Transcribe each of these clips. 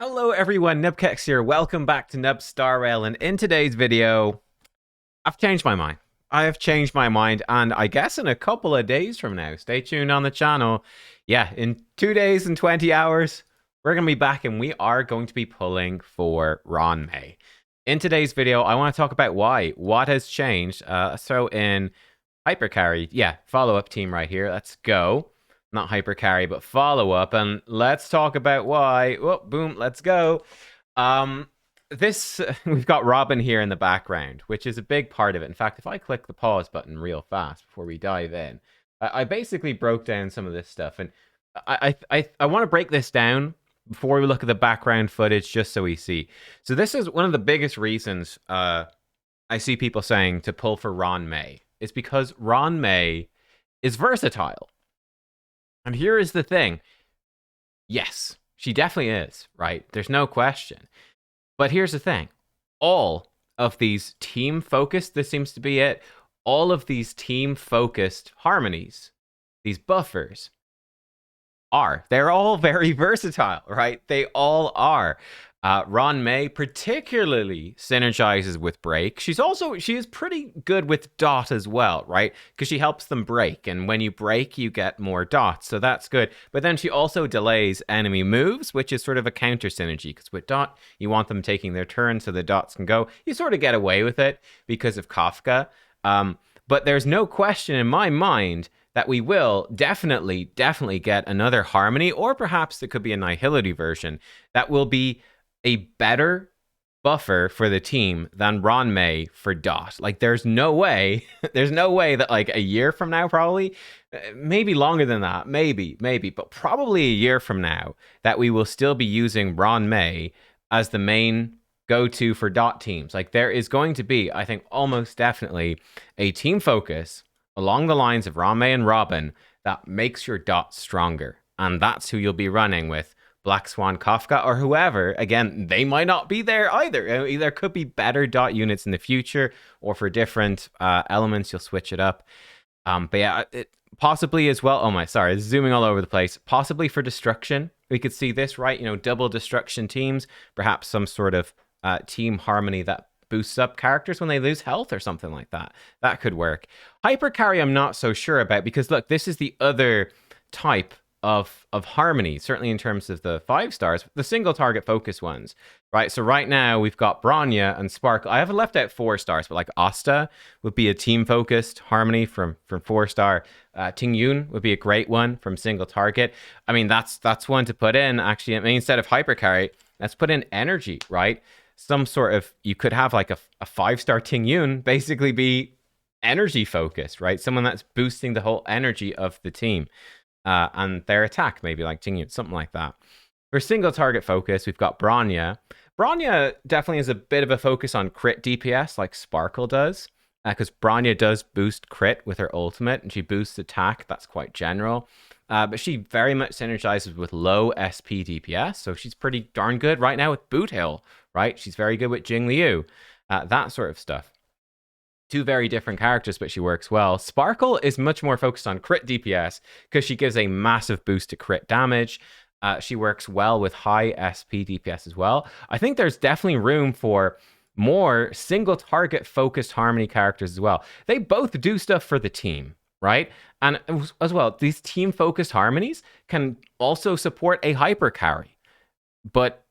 Hello everyone, nubkeks here. Welcome back to Nub Star Rail, and in today's video, I've changed my mind. I have changed my mind, and I guess in a couple of days from now, stay tuned on the channel. Yeah, in 2 days and 20 hours, we're going to be back, and we are going to be pulling for Ruan Mei. In today's video, I want to talk about what has changed. Let's throw in Hyper Carry. Yeah, follow-up team right here. Let's go. Not hyper carry, but follow up, and let's talk about why. Oh, boom, let's go. This we've got Robin here in the background, which is a big part of it. In fact, if I click the pause button real fast before we dive in, I basically broke down some of this stuff, and I want to break this down before we look at the background footage, just so we see. So this is one of the biggest reasons I see people saying to pull for Ruan Mei. It's because Ruan Mei is versatile. And here is the thing. Yes, she definitely is, right? There's no question. But here's the thing. All of these team-focused, this seems to be it, all of these team-focused harmonies, these buffers, they're all very versatile, right? They all are. Ruan Mei particularly synergizes with break. She is pretty good with dot as well, right? Because she helps them break, and when you break, you get more dots, so that's good. But then she also delays enemy moves, which is sort of a counter synergy, because with dot, you want them taking their turn so the dots can go. You sort of get away with it because of Kafka. But there's no question in my mind that we will definitely get another harmony, or perhaps it could be a nihility version that will be a better buffer for the team than Ruan Mei for dot. Like, there's no way that like a year from now, probably, maybe longer than that, maybe, but probably a year from now, that we will still be using Ruan Mei as the main go-to for dot teams. Like, there is going to be, I think, almost definitely a team focus along the lines of Ruan Mei and Robin that makes your dot stronger. And that's who you'll be running with Black Swan, Kafka, or whoever. Again, they might not be there either. There could be better dot units in the future, or for different elements, you'll switch it up. But yeah, possibly as well. Oh my, sorry, zooming all over the place. Possibly for destruction, we could see this, right? You know, double destruction teams, perhaps some sort of team harmony that boosts up characters when they lose health or something like that. That could work. Hyper carry, I'm not so sure about, because look, this is the other type of harmony, certainly in terms of the 5 stars, the single target focus ones, right? So right now we've got Bronya and Sparkle. I haven't left out 4 stars, but like Asta would be a team focused harmony from 4 star. Ting Yun would be a great one from single target. I mean, that's one to put in. Actually, I mean, instead of hyper carry, let's put in energy, right? Some sort of, you could have like a 5-star Ting Yun basically be energy focused, right? Someone that's boosting the whole energy of the team. And their attack, maybe like Ting Yun, something like that. For single target focus, we've got Bronya. Bronya definitely has a bit of a focus on crit DPS, like Sparkle does, because Bronya does boost crit with her ultimate, and she boosts attack. That's quite general. But she very much synergizes with low SP DPS, so she's pretty darn good right now with Boot Hill, right? She's very good with Jing Liu, that sort of stuff. 2 very different characters, but she works well. Sparkle is much more focused on crit DPS because she gives a massive boost to crit damage. She works well with high SP DPS as well. I think there's definitely room for more single target focused harmony characters as well. They both do stuff for the team, right? And as well, these team focused harmonies can also support a hyper carry. But,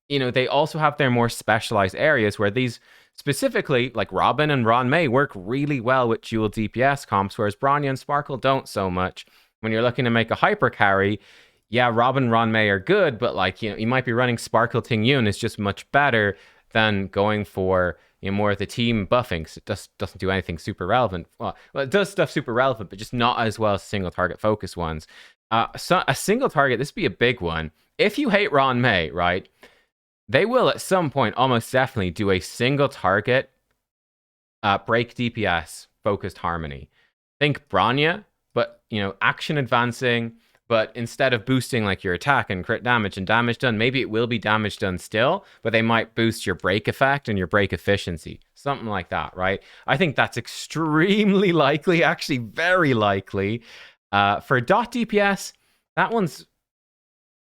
you know, they also have their more specialized areas where these, specifically, like Robin and Ruan Mei, work really well with dual DPS comps, whereas Bronya and Sparkle don't so much. When you're looking to make a hyper carry, yeah, Robin and Ruan Mei are good, but like, you know, you might be running Sparkle Ting Yun is just much better than going for, you know, more of the team buffing. So it doesn't do anything super relevant. Well, it does stuff super relevant, but just not as well as single target focus ones. So a single target, this would be a big one. If you hate Ruan Mei, right, they will at some point almost definitely do a single target break DPS focused harmony. Think Bronya, but, you know, action advancing, but instead of boosting like your attack and crit damage and damage done, maybe it will be damage done still, but they might boost your break effect and your break efficiency. Something like that, right? I think that's extremely likely, actually very likely. For dot DPS, that one's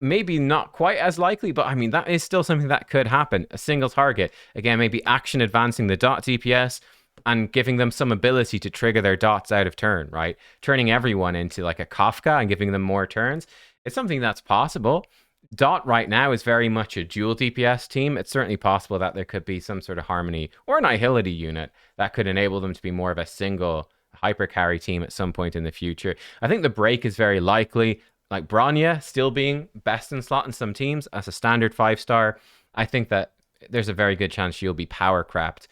maybe not quite as likely, but I mean, that is still something that could happen. A single target. Again, maybe action advancing the dot DPS and giving them some ability to trigger their dots out of turn, right? Turning everyone into like a Kafka and giving them more turns. It's something that's possible. Dot right now is very much a dual DPS team. It's certainly possible that there could be some sort of Harmony or Nihility unit that could enable them to be more of a single hyper carry team at some point in the future. I think the break is very likely. Like Bronya still being best in slot in some teams as a standard 5-star. I think that there's a very good chance she'll be power crapped.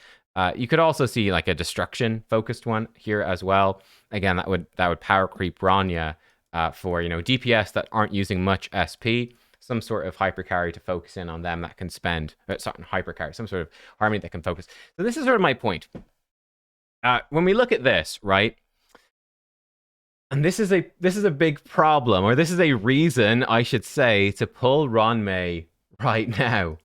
You could also see like a destruction focused one here as well. Again, that would power creep Bronya for DPS that aren't using much SP. Some sort of hyper carry to focus in on them that can spend hyper carry, some sort of Harmony that can focus. So this is sort of my point. When we look at this, right? And this is a big problem, or this is a reason, I should say, to pull Ruan Mei right now.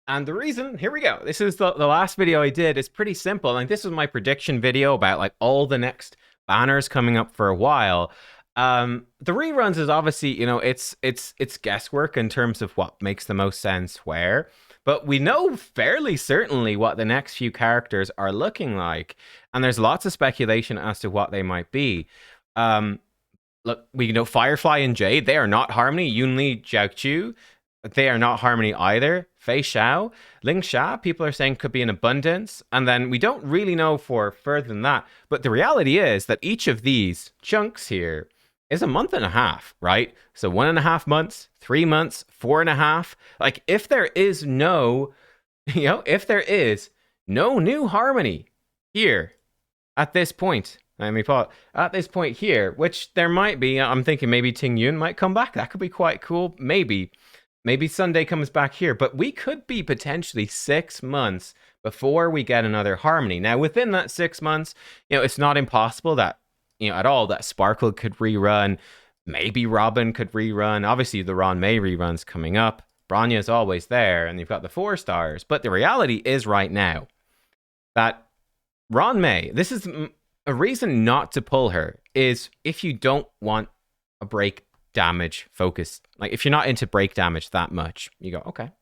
And the reason, here we go. This is the last video I did. It's pretty simple. Like, this was my prediction video about like all the next banners coming up for a while. The reruns is obviously, it's guesswork in terms of what makes the most sense where. But we know fairly certainly what the next few characters are looking like. And there's lots of speculation as to what they might be. Look, we know Firefly and Jade, they are not Harmony. Yunli, Jiaoqiu, they are not Harmony either. Fei Xiao, Ling Xia, people are saying could be in abundance. And then we don't really know for further than that. But the reality is that each of these chunks here is a month and a half, right? So 1.5 months, 3 months, 4.5. Like, if there is no, if there is no new Harmony here at this point, let me pause, at this point here, which there might be, I'm thinking maybe Ting Yun might come back. That could be quite cool. Maybe Sunday comes back here, but we could be potentially 6 months before we get another Harmony. Now, within that 6 months, it's not impossible that, at all, that Sparkle could rerun. Maybe Robin could rerun. Obviously, the Ruan Mei rerun's coming up. Bronya is always there, and you've got the 4 stars. But the reality is right now that Ruan Mei, this is a reason not to pull her, is if you don't want a break damage focus. Like, if you're not into break damage that much, you go, okay,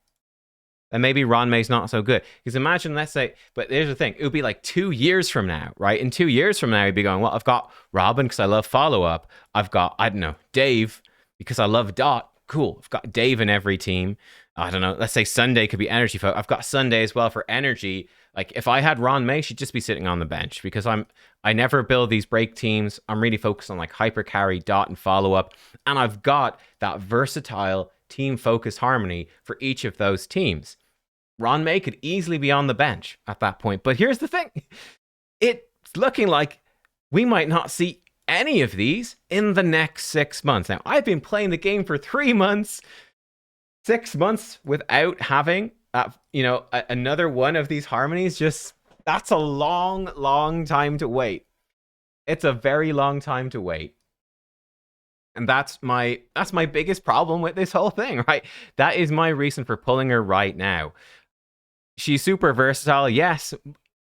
then maybe Ruan Mei's not so good. Because imagine, let's say, but here's the thing, it would be like 2 years from now, right? In 2 years from now, you'd be going, well, I've got Robin because I love follow-up. I've got, I don't know, Dave because I love Dot. Cool, I've got Dave in every team. I don't know, let's say Sunday could be energy. I've got Sunday as well for energy. Like, if I had Ruan Mei, she'd just be sitting on the bench because I never build these break teams. I'm really focused on like hyper carry, Dot, and follow-up. And I've got that versatile team focus Harmony for each of those teams. Ruan Mei could easily be on the bench at that point. But here's the thing. It's looking like we might not see any of these in the next 6 months. Now, I've been playing the game for 3 months. 6 months without having, another one of these Harmonies, that's a long, long time to wait. It's a very long time to wait. And that's my biggest problem with this whole thing, right? That is my reason for pulling her right now. She's super versatile. Yes,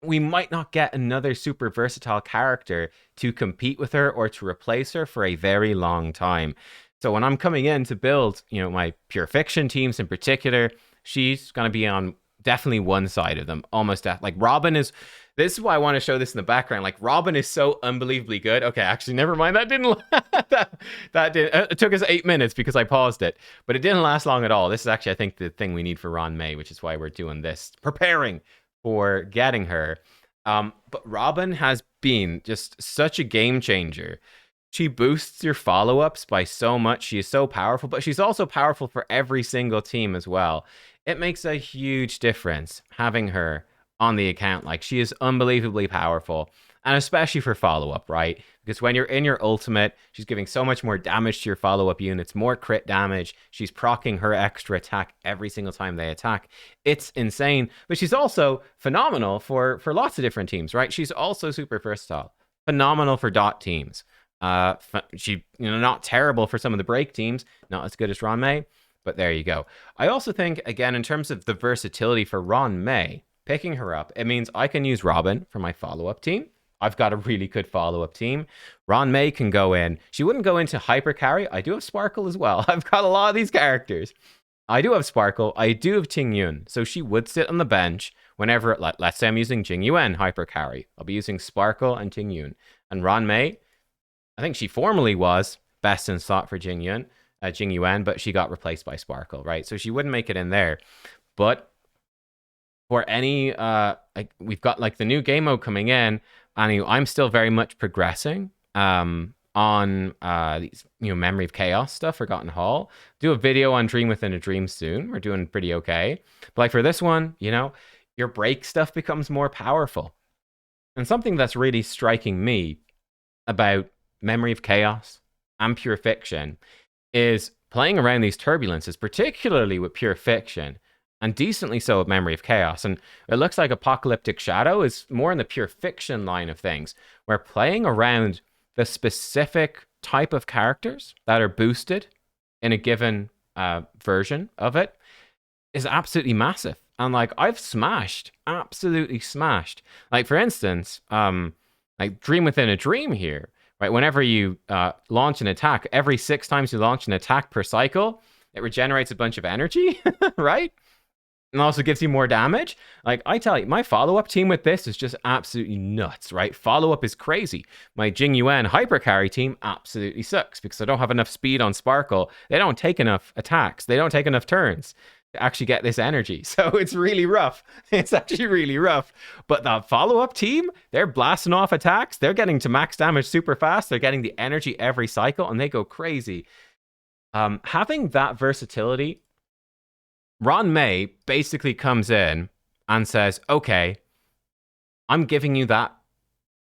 we might not get another super versatile character to compete with her or to replace her for a very long time. So when I'm coming in to build, my pure fiction teams in particular, she's going to be on definitely one side of them. Almost like Robin is. This is why I want to show this in the background. Like, Robin is so unbelievably good. Okay, actually, never mind. That didn't. that did. It took us 8 minutes because I paused it, but it didn't last long at all. This is actually, I think, the thing we need for Ruan Mei, which is why we're doing this, preparing for getting her. But Robin has been just such a game changer. She boosts your follow-ups by so much. She is so powerful, but she's also powerful for every single team as well. It makes a huge difference having her on the account. Like, she is unbelievably powerful, and especially for follow-up, right? Because when you're in your ultimate, she's giving so much more damage to your follow-up units, more crit damage. She's proccing her extra attack every single time they attack. It's insane, but she's also phenomenal for lots of different teams, right? She's also super versatile, phenomenal for Dot teams. She, not terrible for some of the break teams, not as good as Ruan Mei, but there you go. I also think, again, in terms of the versatility for Ruan Mei, picking her up, it means I can use Robin for my follow-up team. I've got a really good follow-up team. Ruan Mei can go in. She wouldn't go into hyper carry. I do have Sparkle as well. I've got a lot of these characters. I do have Sparkle. I do have Ting Yun. So she would sit on the bench whenever, let's say I'm using Jing Yuan hyper carry. I'll be using Sparkle and Ting Yun. And Ruan Mei, I think she formerly was best in slot for Jing Yuan, but she got replaced by Sparkle, right? So she wouldn't make it in there. But for any, like we've got like the new game mode coming in, and I'm still very much progressing on these, Memory of Chaos stuff, Forgotten Hall. Do a video on Dream Within a Dream soon. We're doing pretty okay. But like for this one, your break stuff becomes more powerful. And something that's really striking me about Memory of Chaos and Pure Fiction is playing around these turbulences, particularly with Pure Fiction, and decently so with Memory of Chaos. And it looks like Apocalyptic Shadow is more in the Pure Fiction line of things, where playing around the specific type of characters that are boosted in a given version of it is absolutely massive. And like I've absolutely smashed. Like for instance, like Dream Within a Dream here, right? Whenever you launch an attack, every 6 times you launch an attack per cycle, it regenerates a bunch of energy, right? And also gives you more damage. Like I tell you, my follow-up team with this is just absolutely nuts, right? Follow-up is crazy. My Jing Yuan hyper carry team absolutely sucks because I don't have enough speed on Sparkle. They don't take enough attacks. They don't take enough turns to actually get this energy. So it's really rough. It's actually really rough. But the follow-up team, they're blasting off attacks. They're getting to max damage super fast. They're getting the energy every cycle and they go crazy. Having that versatility, Ruan Mei basically comes in and says, okay, I'm giving you that.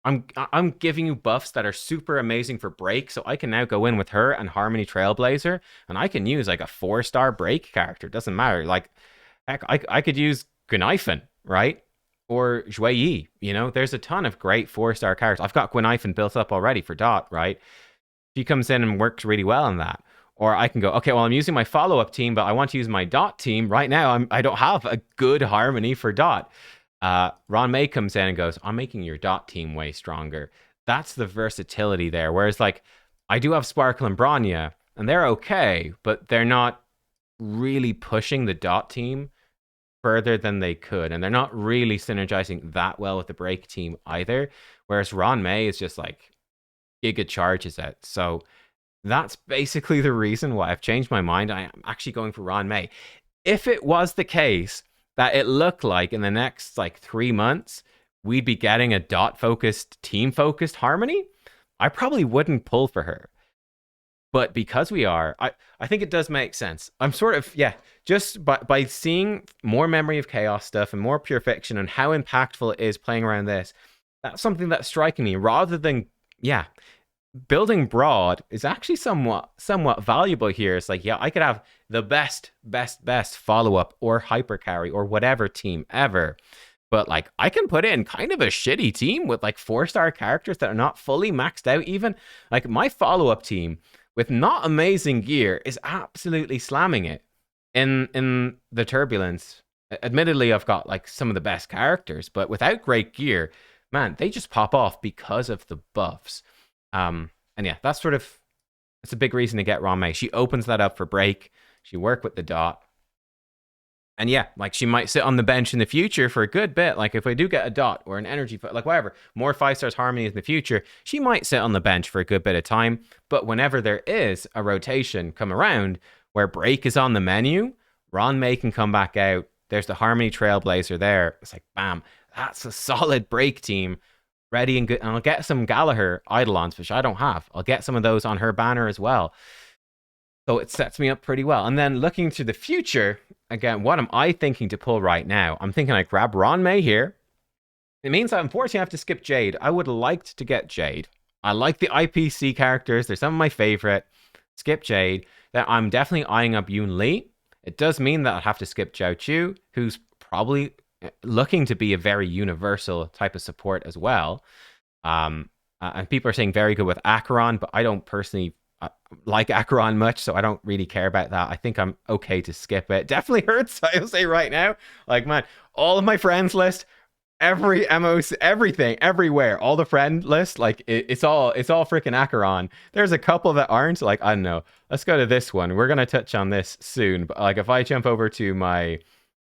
I'm giving you buffs that are super amazing for break, so I can now go in with her and Harmony Trailblazer, and I can use like a 4-star break character. Doesn't matter. Like, heck, I could use Gwynifen, right? Or Zhui Yi. There's a ton of great 4-star characters. I've got Gwynifen built up already for Dot, right? She comes in and works really well on that. Or I can go, okay, well, I'm using my follow-up team, but I want to use my Dot team. Right now, I don't have a good Harmony for Dot. Ruan Mei comes in and goes, I'm making your Dot team way stronger. That's the versatility there. Whereas, like, I do have Sparkle and Bronya, and they're okay, but they're not really pushing the Dot team further than they could. And they're not really synergizing that well with the break team either. Whereas Ruan Mei is just, like, giga charges it. So that's basically the reason why I've changed my mind. I am actually going for Ruan Mei. If it was the case that it looked like in the next like 3 months, we'd be getting a Dot-focused, team-focused Harmony, I probably wouldn't pull for her. But because we are, I think it does make sense. I'm sort of, just by seeing more Memory of Chaos stuff and more Pure Fiction and how impactful it is playing around this, that's something that's striking me rather than, building broad is actually somewhat valuable here. It's like, I could have the best follow-up or hyper carry or whatever team ever. But like I can put in kind of a shitty team with like 4-star characters that are not fully maxed out even. Like my follow-up team with not amazing gear is absolutely slamming it in the turbulence. Admittedly, I've got like some of the best characters, but without great gear, man, they just pop off because of the buffs. And that's sort of, it's a big reason to get Ruan Mei. She opens that up for break. She work with the Dot. And like she might sit on the bench in the future for a good bit. Like if we do get a Dot or an energy, like whatever, more 5-stars Harmony in the future, she might sit on the bench for a good bit of time. But whenever there is a rotation come around where break is on the menu, Ruan Mei can come back out. There's the Harmony Trailblazer there. It's like, bam, that's a solid break team. Ready and good. And I'll get some Gallagher Eidolons, which I don't have. I'll get some of those on her banner as well. So it sets me up pretty well. And then looking to the future, again, what am I thinking to pull right now? I'm thinking I grab Ruan Mei here. It means I unfortunately have to skip Jade. I would have liked to get Jade. I like the IPC characters. They're some of my favorite. Skip Jade. Then I'm definitely eyeing up Yoon Lee. It does mean that I'll have to skip Zhao Chu, who's probably looking to be a very universal type of support as well. And people are saying very good with Acheron, but I don't personally like Acheron much, so I don't really care about that. I think I'm okay to skip it. Definitely hurts, I'll say right now. Like, man, all of my friends list, every MOC, everything, everywhere, all the friend list, like it's all freaking Acheron. There's a couple that aren't. Like I don't know. Let's go to this one. We're gonna touch on this soon. But like if I jump over to my,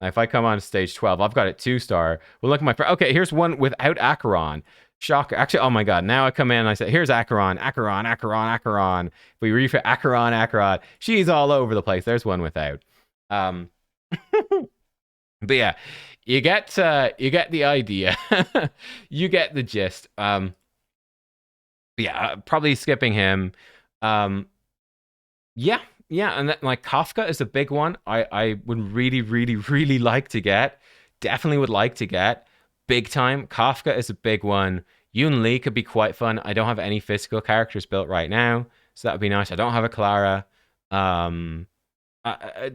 if I come on stage 12, I've got it 2-star. Well, look at my friend. Okay, here's one without Acheron. Shocker. Actually, oh my god. Now I come in and I say, here's Acheron, Acheron, Acheron, Acheron. If we refit Acheron, Acheron, she's all over the place. There's one without. Um, but yeah, you get the idea. You get the gist. Yeah, probably skipping him. Yeah, yeah, and that, like Kafka is a big one. I would really, really, really like to get. Definitely would like to get big time. Kafka is a big one. Yoon Lee could be quite fun. I don't have any physical characters built right now, so that would be nice. I don't have a Clara. Um,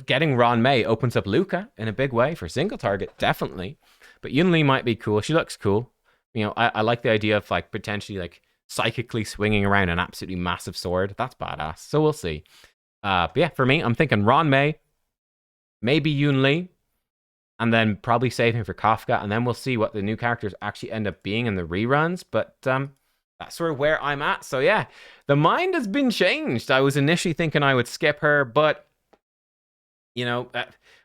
Getting Ruan Mei opens up Luca in a big way for single target, definitely. But Yun Li might be cool. She looks cool. You know, I like the idea of like potentially like psychically swinging around an absolutely massive sword. That's badass. So we'll see. But yeah, for me, I'm thinking Ruan Mei, maybe Yun Li, and then probably save him for Kafka, and then we'll see what the new characters actually end up being in the reruns. But that's sort of where I'm at. So yeah, the mind has been changed. I was initially thinking I would skip her, but you know,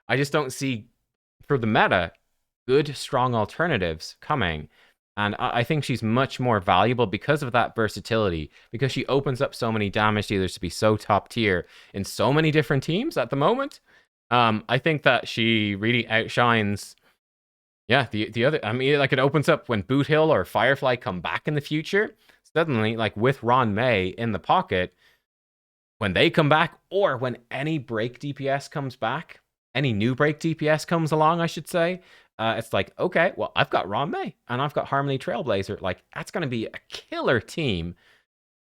I just don't see for the meta good, strong alternatives coming. And I think she's much more valuable because of that versatility, because she opens up so many damage dealers to be so top tier in so many different teams at the moment. I think that she really outshines, yeah, the other. I mean, like it opens up when Boot Hill or Firefly come back in the future. Suddenly, like with Ruan Mei in the pocket, when they come back, or when any break DPS comes back, any new break DPS comes along, I should say, it's like, okay, well, I've got Ruan Mei and I've got Harmony Trailblazer. Like, that's going to be a killer team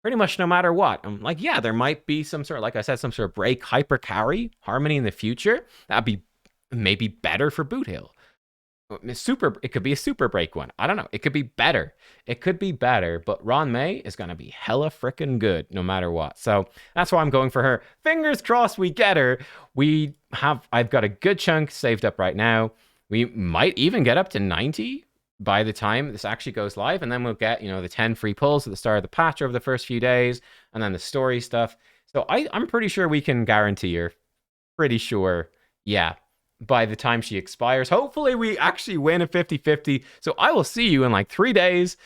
pretty much no matter what. I'm like, yeah, there might be some sort of, like I said, some sort of break hyper carry Harmony in the future. That'd be maybe better for Boot Hill. It could be a super break one. I don't know. It could be better. It could be better, but Ruan Mei is going to be hella freaking good no matter what. So that's why I'm going for her. Fingers crossed we get her. I've got a good chunk saved up right now. We might even get up to 90 by the time this actually goes live, and then we'll get, the 10 free pulls at the start of the patch over the first few days, and then the story stuff. So I'm pretty sure we can guarantee her. Pretty sure. Yeah. By the time she expires. Hopefully we actually win a 50-50. So I will see you in like 3 days.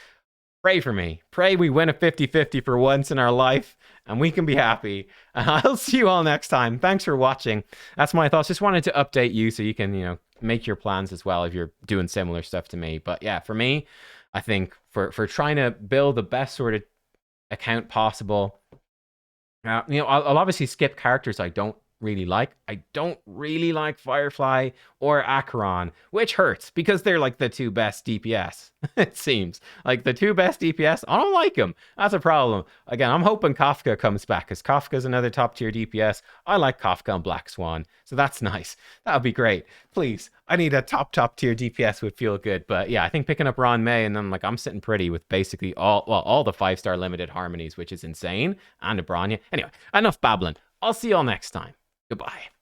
Pray for me. Pray we win a 50-50 for once in our life and we can be happy. I'll see you all next time. Thanks for watching. That's my thoughts. Just wanted to update you so you can, make your plans as well if you're doing similar stuff to me. But yeah, for me, I think for trying to build the best sort of account possible, I'll obviously skip characters I don't really like. I don't really like Firefly or Acheron, which hurts because they're like the two best DPS. It seems like the two best DPS. I don't like them. That's a problem. Again, I'm hoping Kafka comes back because Kafka's another top tier DPS. I like Kafka and Black Swan, so that's nice. That would be great. Please, I need a top tier DPS would feel good. But yeah, I think picking up Ruan Mei and then like I'm sitting pretty with basically all the 5-star limited harmonies, which is insane, and a Bronya. Anyway, enough babbling. I'll see y'all next time. Goodbye.